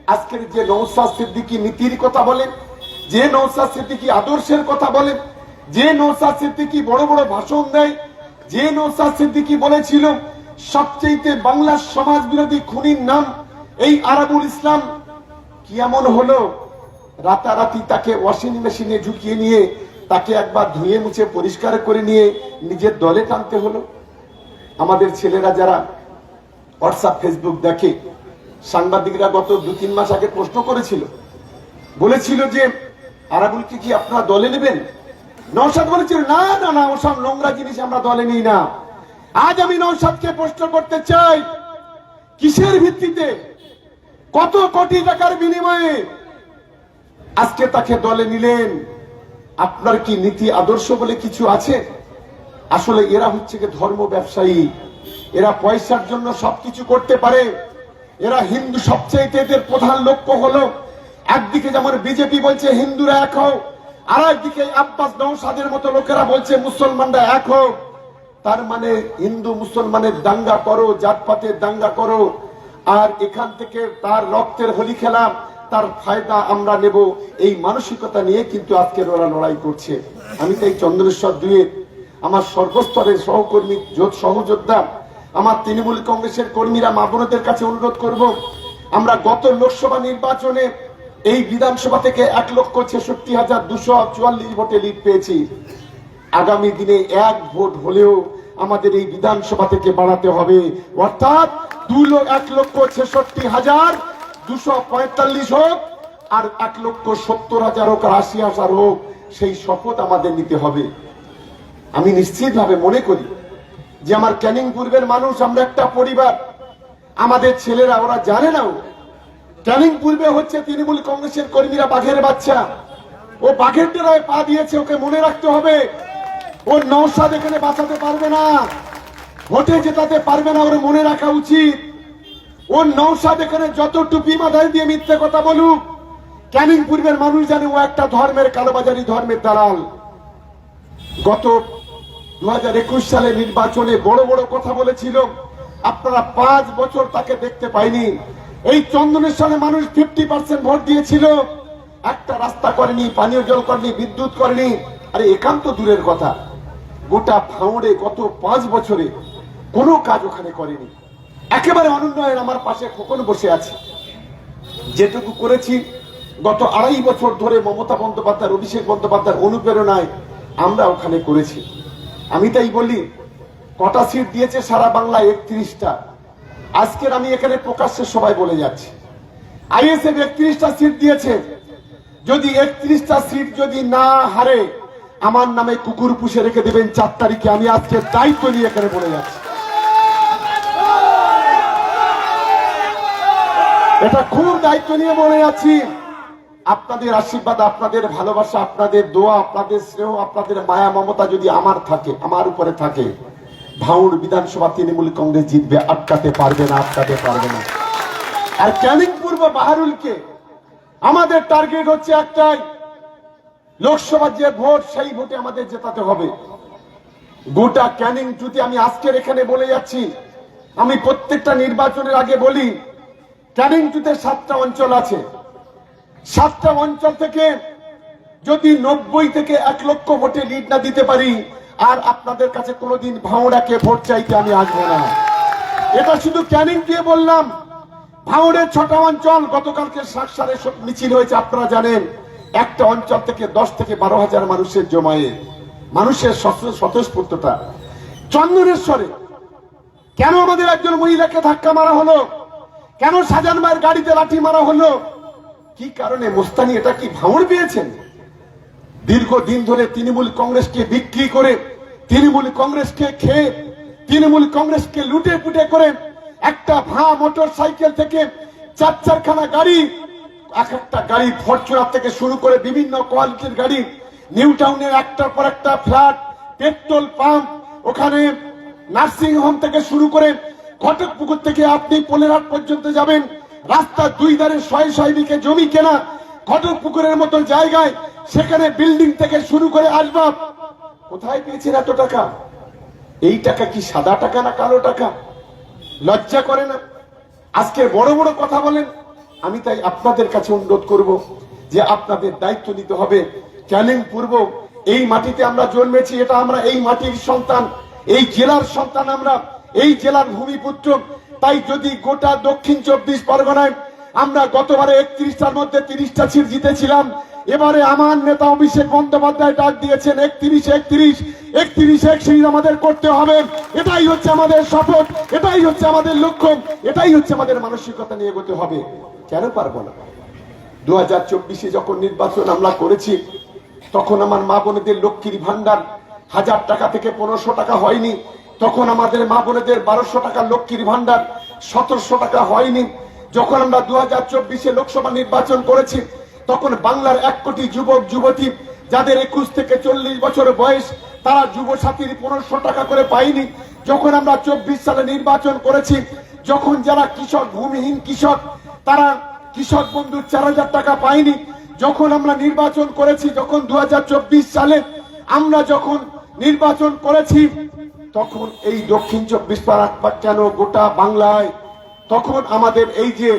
আজকের যে নওশাদ সিদ্দিকী নীতির কথা বলেন, যে নওশাদ সিদ্দিকী আদর্শের কথা বলেন, যে নওশাদ সিদ্দিকী বড় বড় ভাষণ দেয়, যে নওশাদ সিদ্দিকী বলেছিল সবচেয়ে বাংলার সমাজ বিরোধী খুনির নাম এই আরাবুল ইসলাম, কি এমন হলো রাতারাতি তাকে ওয়াশিং মেশিনে ঢুকিয়ে নিয়ে তাকে একবার ধুয়ে মুছে পরিষ্কার করে নিয়ে নিজের দলে টানতে হলো? আমাদের ছেলেরা যারা হোয়াটসঅ্যাপ ফেসবুক দেখে, সাংবাদিকরা গত 2-3 মাস আগে প্রশ্ন করেছিল, বলেছিল যে আরাবুলকে কি আপনারা দলে নেবেন? নওশাদ বলেছিল না না না, ওসব নোংরা জিনিস আমরা দলে নিই না। আজ আমি নওশাদকে প্রশ্ন করতে চাই, কিসের ভিত্তিতে, কত কোটি টাকার বিনিময়ে আজকে তাকে দলে নিলেন? আপনার কি নীতি আদর্শ বলে কিছু আছে? আসলে এরা হচ্ছে কি ধর্ম ব্যবসায়ী, এরা পয়সার জন্য সবকিছু করতে পারে। এরা হিন্দু, সবচেয়ে এদের প্রধান লক্ষ্য হলো একদিকে যেমন বিজেপি বলছে হিন্দুরা এক হোক, আর একদিকে আব্বাস নওশাদের মতো লোকেরা বলছে মুসলমানরা এক হোক। তার মানে হিন্দু মুসলমানের দাঙ্গা করো, জাতপাতের দাঙ্গা করো, আর এখান থেকে তার রক্তের হোলি খেলা, তার ফায়দা আমরা নেব, এই মানসিকতা নিয়ে কিন্তু আজকের ওরা লড়াই করছে। আমি তাই চন্দ্রেশ্বর 2 আমার সর্বস্তরের সহকর্মী সহযোদ্ধা, আমার তৃণমূল কংগ্রেসের কর্মীরা, মা বোনদের কাছে অনুরোধ করব, আমরা গত লোকসভা নির্বাচনে এই বিধানসভা থেকে 1,66,244 ভোটে লিড পেয়েছি। আগামী দিনে 1 ভোট হলেও আমাদের এই বিধানসভা থেকে বাড়াতে হবে, অর্থাৎ 1,66,245 হোক, আর 1,70,000 হোক, আর 80,000 হোক, সেই শপথ আমাদের নিতে হবে। আমি নিশ্চিতভাবে মনে করি যে আমার ক্যানিং পূর্বের মানুষ, আমরা একটা পরিবার। আমাদের ছেলেরা ওরা জানে না, ক্যানিং পূর্বে হচ্ছে তৃণমূল কংগ্রেসের কর্মীরা বাঘের বাচ্চা, ও বাঘের ডেরায় পা দিয়েছে, ওকে মনে রাখতে হবে। ও নওশাদ এখানে বাঁচাতে পারবে না, ভোটে জেতাতে পারবে না, ওর মনে রাখা উচিত। ও নওশাদ এখানে যত টুপি মাথায় দিয়ে মিথ্যে কথা বলুক, ক্যানিং পূর্বের মানুষ জানে ও একটা ধর্মের কালোবাজারি, ধর্মের দালাল। গত 2021 সালে নির্বাচনে বড় বড় কথা বলেছিল, আপনারা 5 বছর তাকে দেখতে পাইনি। এই চন্দনের সালে মানুষ 50% ভোট দিয়েছিল, একটা রাস্তা করেনি, পানীয় জল করেনি, বিদ্যুৎ করেনি। আরে একান্ত দূরের কথা, গোটা ভাঙড়ে গত 5 বছরে কোনো কাজ ওখানে করেনি, একেবারে অনুন্নয়ন। আমার পাশে খোকন বসে আছে, যেটুকু করেছি গত 2.5 বছর ধরে মমতা বন্দ্যোপাধ্যায়, অভিষেক বন্দ্যোপাধ্যায়ের অনুপ্রেরণায় আমরা ওখানে করেছি। আমি তাই বলি, কটা সিট দিয়েছে সারা বাংলায়? 31টা। আজকের আমি এখানে প্রকাশ্যে সবাই বলে যাচ্ছি, আইএসএফ 31টা সিট দিয়েছে। যদি 31টা সিট যদি না হারে, আমার নামে কুকুর পুষে রেখে দেবেন 4 তারিখে। আমি আজকে দায়িত্ব নিয়ে এখানে বলে যাচ্ছি, এটা খুব দায়িত্ব নিয়ে বলে যাচ্ছি। আপনাদের আশীর্বাদ, আপনাদের ভালোবাসা, আপনাদের দোয়া, আপনাদের স্নেহ, আপনাদের মায়া মমতা যদি আমার থাকে, আমার উপরে থাকে, ভাঙড় বিধানসভা তৃণমূল কংগ্রেস জিতবে, আটকাতে পারবে না, আটকাতে পারবে না। আর ক্যানিং পূর্ব বাহারুলকে আমাদের টার্গেট হচ্ছে একটাই, লোকসভার যে ভোট, সেই ভোটে আমাদের জেতাতে হবে। গোটা ক্যানিং যদি, আমি আজকের এখানে বলে যাচ্ছি, আমি প্রত্যেকটা নির্বাচনের আগে বলি, ক্যানিং টুতে 7টা অঞ্চল আছে। 7টা অঞ্চল থেকে যদি 90 থেকে 1 লক্ষ ভোটে লিড না দিতে পারি, আর আপনাদের কাছে কোনোদিন ভাঙড়াকে ভোট চাইতে আমি আসবো না। এটা শুধু ক্যানিং দিয়ে বললাম। ভাঙড়ের 6টা অঞ্চল, গতকালকে সাকসারে মিছিল হয়েছে, আপনারা জানেন। একটা অঞ্চল থেকে 10 থেকে 12,000 মানুষের জমায়েত, মানুষের স্বতঃস্ফূর্ততা। চন্দনেশ্বরে কেন আমাদের একজন মহিলাকে ধাক্কা মারা হলো? কেন সাজান মায়ের গাড়িতে লাঠি মারা হলো? কি কারণে? মোস্তানি এটা কি ভাঙড় পেয়েছেন? দীর্ঘদিন ধরে তৃণমূল কংগ্রেসকে বিক্রি করে, তৃণমূল কংগ্রেসকে খেয়ে, তৃণমূল কংগ্রেসকে লুটে পুটে করে একটা মোটর সাইকেল থেকে 4-4খানা গাড়ি, এক একটা গাড়ি, ফরচুনার থেকে শুরু করে বিভিন্ন কোয়ালিটির গাড়ি, নিউ টাউনের একটার পর একটা ফ্ল্যাট, পেট্রোল পাম্প, ওখানে নার্সিং হোম থেকে শুরু করে ঘটকপুকুর থেকে আপনি পোলেরহাট পর্যন্ত যাবেন, রাস্তার 2 ধারে 100 বিঘে জমি কেনা, ঘটকপুকুরের মতো জায়গায়, সেখানে বিল্ডিং থেকে শুরু করে আসবাব। কোথায় পেয়েছেন এত টাকা? এই টাকা কি সাদা টাকা না কালো টাকা? লজ্জা করে না? আজকে বড় বড় কথা বলেন, আমি তাই আপনাদের কাছে অনুরোধ করব যে আপনাদের দায়িত্ব নিতে হবে। ক্যানিং পূর্ব এই মাটিতে আমরা জন্মেছি, এটা আমরা এই মাটির সন্তান, এই জেলার সন্তান, আমরা এই জেলার ভূমিপুত্র। তাই যদি গোটা দক্ষিণ 24 পরগনায় আমরা গতবারে 31টার মধ্যে 30টা সিট জিতেছিলাম, এবারে আমার নেতা অভিষেক বন্দ্যোপাধ্যায় ডাক দিয়েছেন 31 আমাদের করতে হবে। এটাই হচ্ছে আমাদের শপথ, এটাই হচ্ছে আমাদের লক্ষ্য, এটাই হচ্ছে আমাদের মানসিকতা নিয়ে এগোতে হবে। কেন পারবো না? 2024 যখন নির্বাচন আমরা করেছি, তখন আমার মা বোনেদের লক্ষ্মীর ভান্ডার 1000 টাকা থেকে 1500 টাকা হয়নি। তখন আমাদের মা বোনেদের 1200 টাকা লক্ষ্মীর ভান্ডার 1700 টাকা হয়নি। যখন আমরা 2024 লোকসভা নির্বাচন করেছি, তখন বাংলার 1 কোটি যুবক যুবতী যাদের 21 থেকে 40 বছর বয়স, তারা যুব সাথীর 1500 টাকা করে পায়নি। যখন আমরা 24 সালে নির্বাচন করেছি, যখন যারা কৃষক, ভূমিহীন কৃষক, তারা কৃষক বন্ধু 4000 টাকা পায়নি। যখন আমরা নির্বাচন করেছি, যখন 2024 সালে আমরা যখন নির্বাচন করেছি, তখন এই দক্ষিণ 24 পরগনা কেন গোটা বাংলায়, তখন আমাদের এই যে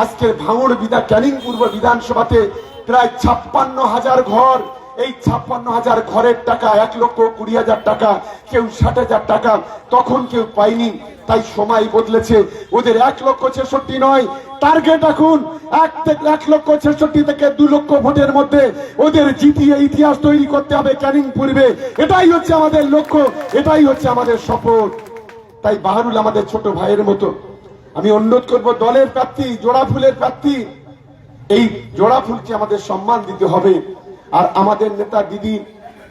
আজকের ভাঙড় ক্যানিং পূর্ব বিধানসভাতে প্রায় 56,000 ঘর, এই 56,000 ঘরের টাকা 1,20,000 টাকা, কেউ 60,000 টাকা তখন কেউ পায়নি। তাই সময় বদলেছে, ওদের 1,66,000 নয়, টার্গেট এখন 1,66,000 থেকে 2 লক্ষ ভোটের মধ্যে ওদের জিতিয়ে ইতিহাস তৈরি করতে হবে ক্যানিং পূর্বে। এটাই হচ্ছে আমাদের লক্ষ্য, এটাই হচ্ছে আমাদের শপথ। তাই বাহারুল আমাদের ছোট ভাইয়ের মতো, আমি অনুরোধ করব দলের প্রার্থী, জোড়া ফুলের প্রার্থী, এই জোড়া ফুলকে আমাদের সম্মান দিতে হবে। আর আমাদের নেতা দিদি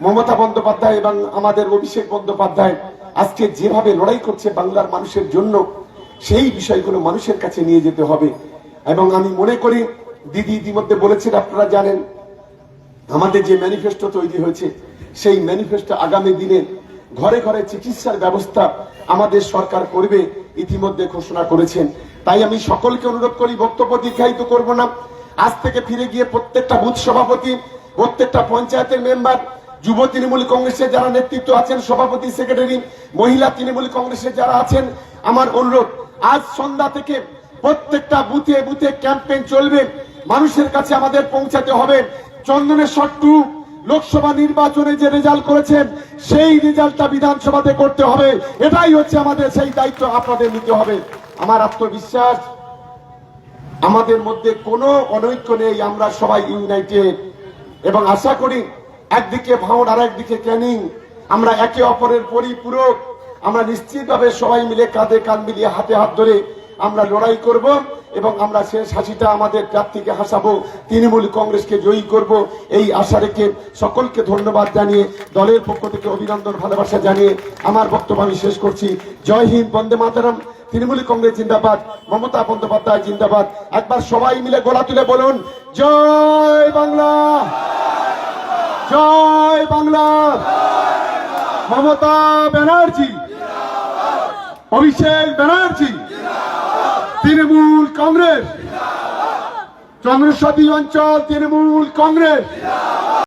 মমতা বন্দ্যোপাধ্যায় এবং আমাদের অভিষেক বন্দ্যোপাধ্যায় আজকে যেভাবে লড়াই করছে বাংলার মানুষের জন্য, সেই বিষয়গুলো মানুষের কাছে নিয়ে যেতে হবে। এবং আমি মনে করি দিদি ইতিমধ্যে বলেছেন, আপনারা জানেন আমাদের যে ম্যানিফেস্টো তৈরি হয়েছে, সেই ম্যানিফেস্টো আগামী দিনে ঘরে ঘরে চিকিৎসার ব্যবস্থা আমাদের সরকার করবে, ইতিমধ্যে ঘোষণা করেছেন। তাই আমি সকলকে অনুরোধ করি, বক্তব্য দীর্ঘায়িত করব না, আজ থেকে ফিরে গিয়ে প্রত্যেকটা বুথ সভাপতি, প্রত্যেকটা পঞ্চায়েতের মেম্বার, যুব তৃণমূল কংগ্রেসের যারা নেতৃত্ব আছেন, সভাপতি, সেক্রেটারি, মহিলা তৃণমূল কংগ্রেসের যারা আছেন, আমার অনুরোধ আজ সন্ধ্যা থেকে প্রত্যেকটা বুথে বুথে ক্যাম্পেইন চলবে, মানুষের কাছে আমাদের পৌঁছাতে হবে। চন্দনেশ্বর 2 লোকসভা নির্বাচনে যে রেজাল্ট করেছেন, সেই রেজাল্টটা বিধানসভাতে করতে হবে। এটাই হচ্ছে আমাদের সেই দায়িত্ব, আপনাদের নিতে হবে। আমার আত্মবিশ্বাস, আমাদের মধ্যে কোনো অনৈক্য নেই, আমরা সবাই ইউনাইটেড। এবং আশা করি একদিকে ভাঙড় আর একদিকে ক্যানিং, আমরা একে অপরের পরিপূরক। আমরা নিশ্চিতভাবে সবাই মিলে কাঁধে কাঁধ মিলিয়ে হাতে হাত ধরে আমরা লড়াই করব এবং আমরা শেষ হাসিটা আমাদের প্রার্থীকে হাসাবো, তৃণমূল কংগ্রেসকে জয়ী করব, এই আশা রেখে সকলকে ধন্যবাদ জানিয়ে, দলের পক্ষ থেকে অভিনন্দন, ভালোবাসা জানিয়ে আমার বক্তব্য আমি শেষ করছি। জয় হিন্দ, বন্দে মাতরম, তৃণমূল কংগ্রেস জিন্দাবাদ, মমতা বন্দ্যোপাধ্যায় জিন্দাবাদ। একবার সবাই মিলে গলা তুলে বলুন, জয় বাংলা, জয় বাংলা। মমতা ব্যানার্জি, অভিষেক ব্যানার্জি, তৃণমূল কংগ্রেস, চন্দ্রসাদী অঞ্চল তৃণমূল কংগ্রেস।